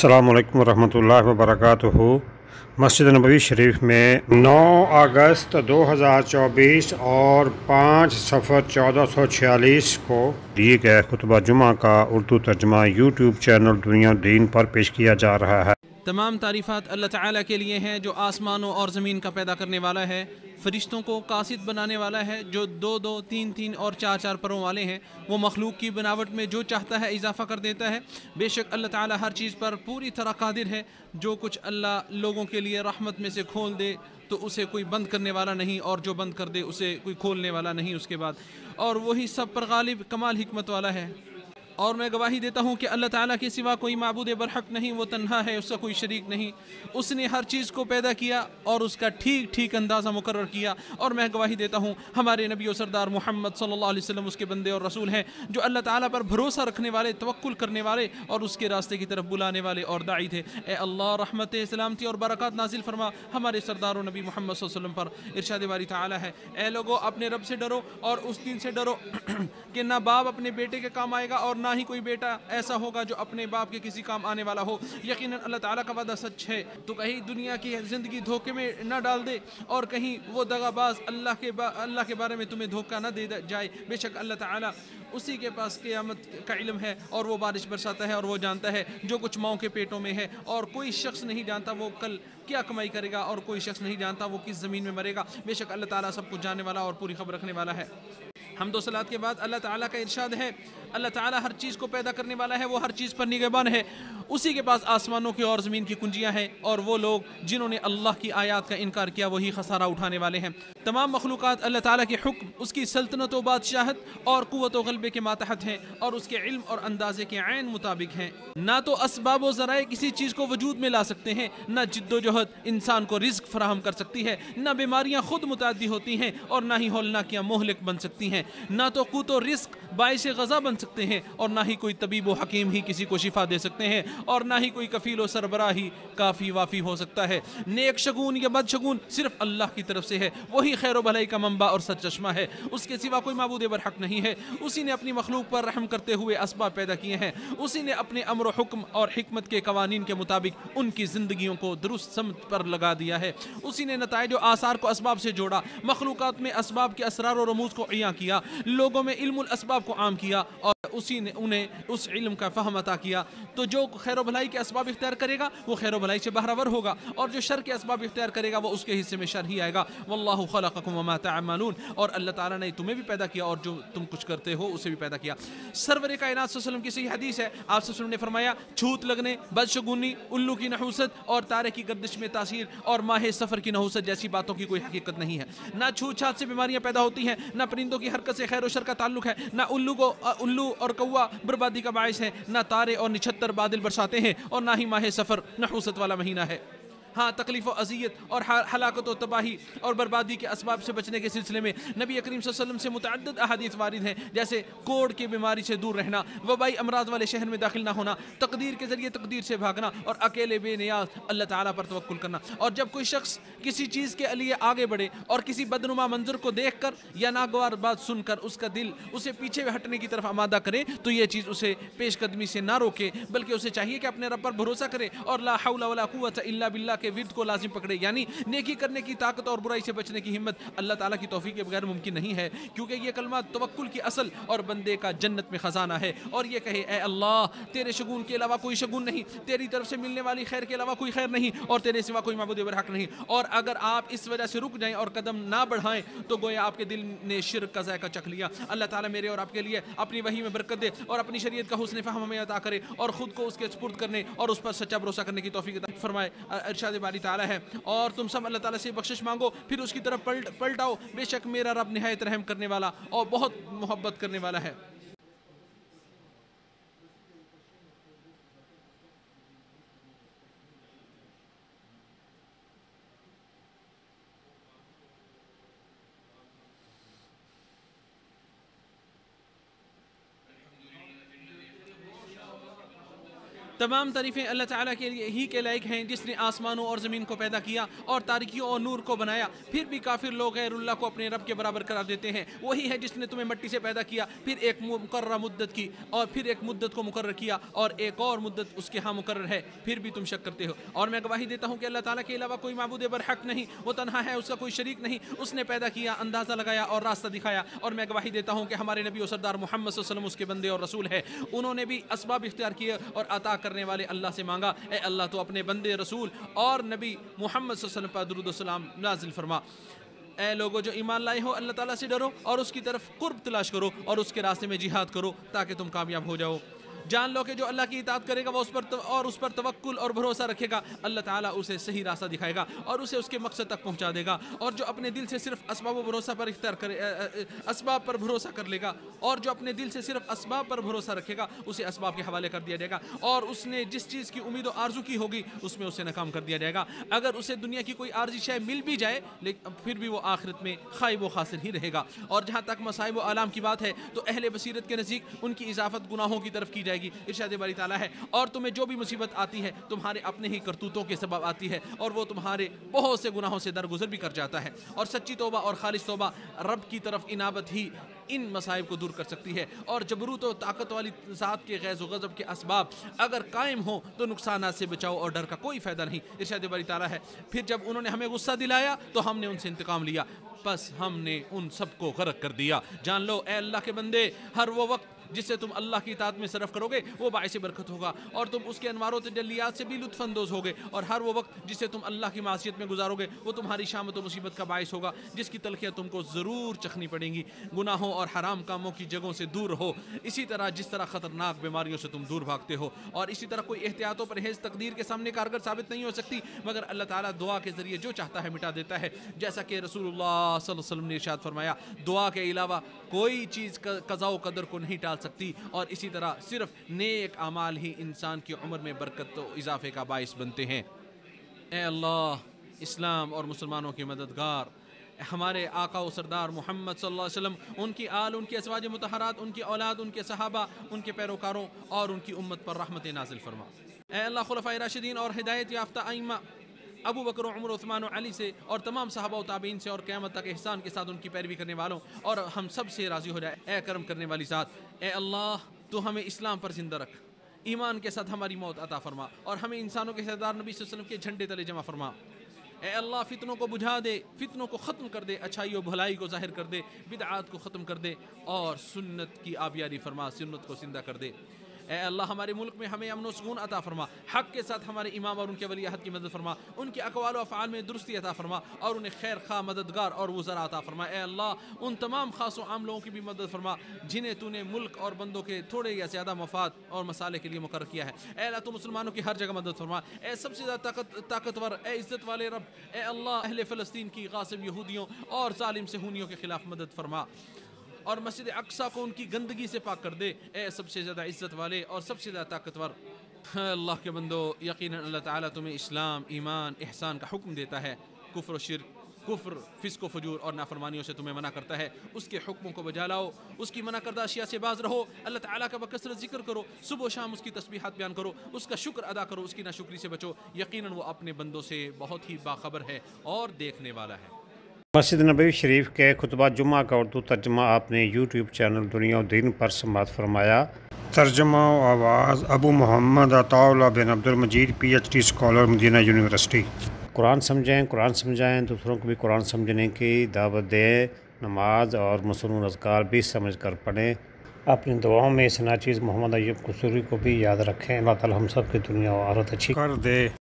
السلام علیکم ورحمۃ اللہ وبرکاتہ۔ مسجد نبوی شریف میں 9 اگست 2024 اور 5 صفر 1446 کو دیے گئے خطبہ جمعہ کا اردو ترجمہ یوٹیوب چینل دنیا دین پر پیش کیا جا رہا ہے۔ تمام تعریفات اللہ تعالیٰ کے لیے ہیں جو آسمانوں اور زمین کا پیدا کرنے والا ہے، فرشتوں کو قاصد بنانے والا ہے جو 2 3 اور 4 پروں والے ہیں۔ وہ مخلوق کی بناوٹ میں جو چاہتا ہے اضافہ کر دیتا ہے۔ بے شک اللہ تعالیٰ ہر چیز پر پوری طرح قادر ہے۔ جو کچھ اللہ لوگوں کے لیے رحمت میں سے کھول دے تو اسے کوئی بند کرنے والا نہیں، اور جو بند کر دے اسے کوئی کھولنے والا نہیں اس کے بعد، اور وہی سب پر غالب کمال حکمت والا ہے۔ اور میں گواہی دیتا ہوں کہ اللہ تعالیٰ کے سوا کوئی معبود برحق نہیں، وہ تنہا ہے، اس کا کوئی شریک نہیں۔ اس نے ہر چیز کو پیدا کیا اور اس کا ٹھیک ٹھیک اندازہ مقرر کیا۔ اور میں گواہی دیتا ہوں ہمارے نبی و سردار محمد صلی اللہ علیہ وسلم اس کے بندے اور رسول ہیں، جو اللہ تعالیٰ پر بھروسہ رکھنے والے، توکل کرنے والے اور اس کے راستے کی طرف بلانے والے اور داعی تھے۔ اے اللہ رحمت، سلامتی اور برکات نازل فرما ہمارے سردار و نبی محمد صلی اللہ علیہ وسلم پر۔ ارشاد باری تعالیٰ ہے، اے لوگو اپنے رب سے ڈرو اور اس دن سے ڈرو کہ نہ باپ اپنے بیٹے کے کام آئے گا اور نہ ہی کوئی بیٹا ایسا ہوگا جو اپنے باپ کے کسی کام آنے والا ہو۔ یقیناً اللہ تعالیٰ کا وعدہ سچ ہے، تو کہیں دنیا کی زندگی دھوکے میں نہ ڈال دے اور کہیں وہ دغا باز اللہ کے بارے میں تمہیں دھوکہ نہ دے جائے۔ بے شک اللہ تعالیٰ اسی کے پاس قیامت کا علم ہے، اور وہ بارش برساتا ہے، اور وہ جانتا ہے جو کچھ ماؤں کے پیٹوں میں ہے، اور کوئی شخص نہیں جانتا وہ کل کیا کمائی کرے گا، اور کوئی شخص نہیں جانتا وہ کس زمین میں مرے گا۔ بے شک اللہ تعالیٰ سب کچھ جاننے والا اور پوری خبر رکھنے والا ہے۔ حمد و صلات کے بعد اللہ تعالیٰ کا ارشاد ہے، اللہ تعالیٰ ہر چیز کو پیدا کرنے والا ہے، وہ ہر چیز پر نگہبان ہے۔ اسی کے پاس آسمانوں کی اور زمین کی کنجیاں ہیں، اور وہ لوگ جنہوں نے اللہ کی آیات کا انکار کیا وہی خسارہ اٹھانے والے ہیں۔ تمام مخلوقات اللہ تعالیٰ کے حکم، اس کی سلطنت و بادشاہت اور قوت و غلبے کے ماتحت ہیں، اور اس کے علم اور اندازے کے عین مطابق ہیں۔ نہ تو اسباب و ذرائع کسی چیز کو وجود میں لا سکتے ہیں، نہ جد و جہد انسان کو رزق فراہم کر سکتی ہے، نہ بیماریاں خود متعدی ہوتی ہیں، اور نہ ہی ہولناکیاں مہلک بن سکتی ہیں، نہ تو قوت و رزق باعث غذا بن سکتے ہیں، اور نہ ہی کوئی طبیب و حکیم ہی کسی کو شفا دے سکتے ہیں، اور نہ ہی کوئی کفیل و سربراہ ہی کافی وافی ہو سکتا ہے۔ نیک شگون یا بد شگون صرف اللہ کی طرف سے ہے، وہی خیر و بھلائی کا منبع اور سرچشمہ ہے، اس کے سوا کوئی معبود برحق نہیں ہے۔ اسی نے اپنی مخلوق پر رحم کرتے ہوئے اسباب پیدا کیے ہیں، اسی نے اپنے امر و حکم اور حکمت کے قوانین کے مطابق ان کی زندگیوں کو درست سمت پر لگا دیا ہے، اسی نے نتائج و آثار کو اسباب سے جوڑا، مخلوقات میں اسباب کے اسرار و رموز کو عیاں کیا، لوگوں میں علم الاسباب کو عام کیا، اور اسی نے انہیں اس علم کا فہم عطا کیا۔ تو جو خیر و بھلائی کے اسباب اختیار کرے گا وہ خیر و بھلائی سے بہرہ ور ہوگا، اور جو شر کے اسباب اختیار کرے گا وہ اس کے حصے میں شر ہی آئے گا۔ واللہ خلقکم وما تعملون، اور اللہ تعالیٰ نے تمہیں بھی پیدا کیا اور جو تم کچھ کرتے ہو اسے بھی پیدا کیا۔ سرور کائنات صلی اللہ علیہ وسلم کی صحیح حدیث ہے، آپ صلی اللہ علیہ وسلم نے فرمایا، چھوت لگنے، بدشگونی، الو کی نحوست اور تارے کی گردش میں تاثیر اور ماہ سفر کی نحوست جیسی باتوں کی کوئی حقیقت نہیں ہے۔ نہ چھوت چھات سے بیماریاں پیدا ہوتی ہیں، نہ پرندوں کی حرکت سے خیر و شر کا تعلق ہے، نہ الو اور کوا بربادی کا باعث ہے، نہ تارے اور نچھتر بادل برساتے ہیں، اور نہ ہی ماہ سفر نحوست والا مہینہ ہے۔ ہاں، تکلیف و اذیت اور ہلاکت و تباہی اور بربادی کے اسباب سے بچنے کے سلسلے میں نبی کریم صلی اللہ علیہ وسلم سے متعدد احادیث وارد ہیں، جیسے کوڑ کی بیماری سے دور رہنا، وبائی امراض والے شہر میں داخل نہ ہونا، تقدیر کے ذریعے تقدیر سے بھاگنا، اور اکیلے بے نیاز اللہ تعالیٰ پر توکل کرنا۔ اور جب کوئی شخص کسی چیز کے لیے آگے بڑھے اور کسی بدنما منظر کو دیکھ کر یا ناگوار بات سن کر اس کا دل اسے پیچھے ہٹنے کی طرف آمادہ کرے تو یہ چیز اسے پیش قدمی سے نہ روکے، بلکہ اسے چاہیے کہ اپنے رب پر بھروسہ کرے اور لا حول ولا قوت الا باللہ کے ورد کو لازم پکڑے، یعنی نیکی کرنے کی طاقت اور برائی سے بچنے کی ہمت اللہ تعالیٰ کی توفیق کے بغیر ممکن نہیں ہے، کیونکہ یہ کلمہ توکل کی اصل اور بندے کا جنت میں خزانہ ہے۔ اور یہ کہے، اے اللہ، تیرے شگون کے علاوہ کوئی شگون نہیں، تیری طرف سے ملنے والی خیر کے علاوہ کوئی خیر نہیں، اور تیرے سوا کوئی معبود برحق نہیں۔ اور اگر آپ اس وجہ سے رک جائیں اور قدم نہ بڑھائیں تو گویا آپ کے دل نے شرک کا ذائقہ چکھ لیا۔ اللہ تعالیٰ میرے اور آپ کے لیے اپنی وحی میں برکت دے اور اپنی شریعت کا حسن فہم ہمیں عطا کرے، اور خود کو اس کے سپرد کرنے اور اس پر سچا بھروسہ کرنے کی توفیق عطا فرمائے۔ ارشاد باری تعالیٰ ہے، اور تم سب اللہ تعالیٰ سے بخشش مانگو پھر اس کی طرف پلٹ آؤ، بے شک میرا رب نہایت رحم کرنے والا اور بہت محبت کرنے والا ہے۔ तमाम तारीफ़ें अल्लाह ताला के लिए ही के लायक हैं जिसने आसमानों और ज़मीन को पैदा किया और तारिकियों और नूर को बनाया। फिर भी काफिर लोग गैरुल्लाह को अपने रब के बराबर करार देते हैं। वही है जिसने तुम्हें मट्टी से पैदा किया, फिर एक मुकर्रर मुद्दत की और फिर एक मुद्दत को मुकर्रर किया और एक और मुद्दत उसके यहाँ मुकर्रर है, फिर भी तुम शक करते हो। और मैं गवाही देता हूँ कि अल्लाह ताला के अलावा कोई माबूद बरहक नहीं, वो तन्हा है, उसका कोई शरीक नहीं। उसने पैदा किया, अंदाज़ा लगाया और रास्ता दिखाया। और मैं गवाही देता हूँ कि हमारे नबी और सरदार मोहम्मद सल्लल्लाहु अलैहि वसल्लम उसके बंदे और रसूल है। उन्होंने भी असबाब इख्तियार किए और अता करने वाले अल्लाह से मांगा, ए अल्लाह तो अपने बंदे रसूल और नबी मोहम्मद सल्लल्लाहु अलैहि वसल्लम पर दुरूद व सलाम नाज़िल फरमा। ए लोगों जो ईमान लाए हो, अल्लाह ताला से डरो और उसकी तरफ कुर्ब तलाश करो और उसके रास्ते में जिहाद करो ताकि तुम कामयाब हो जाओ। जान लो कि जो अल्लाह की इताअत करेगा वो उस पर तवक्कुल और भरोसा रखेगा, अल्लाह ताला उसे सही रास्ता दिखाएगा और उसे उसके मकसद तक पहुंचा देगा। और जो अपने दिल से सिर्फ असबाब व भरोसा पर इख्तियार करे, असबाब पर भरोसा कर लेगा, और जो अपने दिल से सिर्फ असबाब पर भरोसा रखेगा उसे असबाब के हवाले कर दिया जाएगा। और उसने जिस चीज़ की उम्मीद और आरजू की होगी उसमें उसे नाकाम कर दिया जाएगा। अगर उसे दुनिया की कोई आर्जी शय मिल भी जाए लेकिन फिर भी वो आखिरत में खाइब व खासिर ही रहेगा। और जहाँ तक मसाइब व आलाम की बात है तो अहले बसीरत के नज़दीक उनकी इजाफत गुनाहों की तरफ की जाएगी। इरशाद बारी ताला है, और तुम्हें जो भी मुसीबत आती है तुम्हारे अपने ही करतूतों के सबब आती है और वो तुम्हारे बहुत से गुनाहों से दरगुजर भी कर जाता है। और सच्ची तौबा और खालिस तौबा रब की तरफ इनाबत ही इन मसाइब को दूर कर सकती है। और जबरूत और ताकत वाली ज़ात के गैज़ व गज़ब के असबाब अगर कायम हो तो नुकसानात से बचाओ और डर का कोई फ़ायदा नहीं। इरशाद बारी ताला है, फिर जब उन्होंने हमें गुस्सा दिलाया तो हमने उनसे इंतकाम लिया, बस हमने उन सबको गर्क कर दिया। जान लो ए अल्लाह के बंदे, हर वो वक्त जिससे तुम अल्लाह की इताअत में सरफ करोगे वो बाइस बरकत होगा और तुम उसके अनवारों तजल्लियात से भी लुत्फ़अंदोज़ होगे। और हर वो वक्त जिससे तुम अल्लाह की मासियत में गुजारोगे वो तुम्हारी शामत व मुसीबत का बाइस होगा, जिसकी तलखियाँ तुमको ज़रूर चखनी पड़ेंगी। गुनाहों और हराम कामों की जगहों से दूर रहो, इसी तरह जिस तरह ख़तरनाक बीमारियों से तुम दूर भागते हो। और इसी तरह कोई एहतियात व परहेज़ तकदीर के सामने कारगर साबित नहीं हो सकती, मगर अल्लाह ताला दुआ के ज़रिए जो चाहता है मिटा देता है। जैसा कि रसूलुल्लाह सल्लल्लाहु अलैहि वसल्लम ने इरशाद फरमाया, दुआ के अलावा कोई चीज़ क़ज़ा व क़दर को नहीं टाल सकती। और इसी तरह सिर्फ नेक अमाल ही इंसान की उम्र में बरकत व इजाफे का बाइस बनते हैं। ए अल्लाह, इस्लाम और मुसलमानों के मददगार हमारे आका व सरदार मोहम्मद सल्लल्लाहु अलैहि वसल्लम, उनकी आल, उनकी अज़वाज मुतहरात, उनकी औलाद, उनके सहाबा, उनके पैरोकारों और उनकी उम्मत पर रहमत नाज़िल फरमा। ए अल्लाह, खुलफ़ाए राशिदीन और हिदायत याफ्ता आइम्मा अबू बकर, उमर, उस्मान और अली से और तमाम सहाबा व ताबीन से और क़यामत तक एहसान के साथ उनकी पैरवी करने वालों और हम सब से राज़ी हो जाए। ए करम करने वाली ज़ात, ए अल्लाह, तो हमें इस्लाम पर ज़िंदा रख, ईमान के साथ हमारी मौत अता फरमा और हमें इंसानों के सरदार नबी सल्लल्लाहु अलैहि वसल्लम के झंडे तले जमा फरमा। ए अल्लाह, फितनों को बुझा दे, फितनों को ख़त्म कर दे, अच्छाई और भलाई को ज़ाहिर कर दे, बिदआत को ख़त्म कर दे और सुन्नत की आबियारी फरमा, सुन्नत को ज़िंदा कर दे। ए अल्लाह, हमारे मुल्क में हमें अमन व सुकून अता फरमा, हक़ के साथ हमारे इमाम और उनके वली अहद की मदद फरमा, उनके अक़वाल व अफ़आल में दुरुस्ती अता फरमा और उन्हें खैर खा, मददगार और वज़रा अता फरमा। ए अल्लाह, उन तमाम ख़ास व आम लोगों की भी मदद फरमा जिन्हें तूने मुल्क और बंदों के थोड़े या ज़्यादा मफाद और मसाले के लिए मुकर्रर किया है। ए अल्लाह, तू मुसलमानों की हर जगह मदद फरमा। ए सबसे ज़्यादा ताकतवर, ए इज़्ज़त वाले रब, ए अल्लाह, अहले फ़लस्तीन की गासिब यहूदियों और ज़ालिम सहूनियों के ख़िलाफ़ मदद फरमा और मस्जिद अक्सा को उनकी गंदगी से पाक कर दे। ए सबसे ज़्यादा इज़्ज़त वाले और सबसे ज़्यादा ताकतवर अल्लाह के बंदो, यकीनन अल्लाह ताला तुम्हें इस्लाम, ईमान, एहसान का हुक्म देता है। कुफ्र, शिर्क, कुफ्र, फिस्क व फजूर और नाफरमानियों से तुम्हें मना करता है। उसके हुक्मों को बजा लाओ, उसकी मना करदा अशिया से बाज रहो, अल्लाह ताला का बकसरत जिक्र करो, सुबह शाम उसकी तस्बीहात बयान करो, उसका शुक्र अदा करो, उसकी नाशुक्री से बचो। यकीनन वो अपने बंदों से बहुत ही बाखबर है और देखने वाला है। मस्जिद नबवी शरीफ के खुतबा जुमा का उर्दू तर्जमा आपने यूट्यूब चैनल दुनिया और दीन पर समात फरमाया। तर्जमा व आवाज़ Abu Mohammad Ataullah bin Abdul Majeed PhD scholar, Medina university. Quran समझें, कुरान समझाएँ, दूसरों को भी कुरान समझने की दावत दें। नमाज और मसनून अज़कार भी समझ कर पढ़ें। अपनी दुआओं में इस नाचीज़ मोहम्मद अय्यूब कुसूरी को भी याद रखें। अल्लाह ताला हम सब की दुनिया और आखिरत अच्छी कर दे।